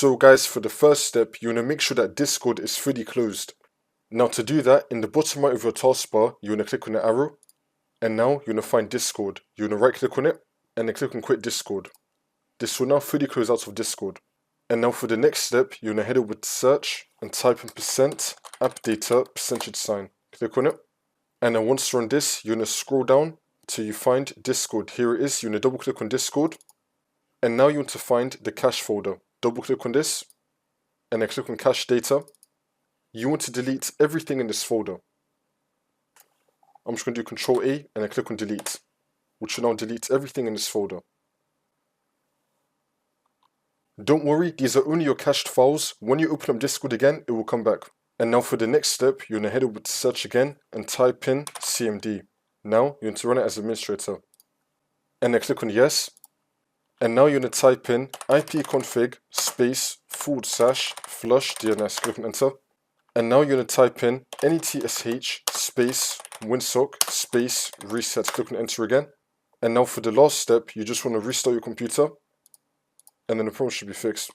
So guys, for the first step, you want to make sure that Discord is fully closed. Now to do that, in the bottom right of your taskbar, you want to click on the arrow, and now you want to find Discord. You want to right click on it, and then click on quit Discord. This will now fully close out of Discord. And now for the next step, you want to head over to search and type in %appdata %. Click on it. And then once you're on this, you want to scroll down till you find Discord. Here it is. You want to double click on Discord. And now you want to find the cache folder. Double click on this. And then click on cache data. You want to delete everything in this folder. I'm just going to do Control A and then click on delete, which will now delete everything in this folder. Don't worry, these are only your cached files. When you open up Discord again, it will come back. And now for the next step, you're going to head over to search again and type in CMD. Now you want to run it as administrator. And then click on yes. And now you're going to type in ipconfig /flush DNS. Click on enter. And now you're going to type in netsh winsock reset. Click on enter again. And now for the last step, you just want to restart your computer. And then the problem should be fixed.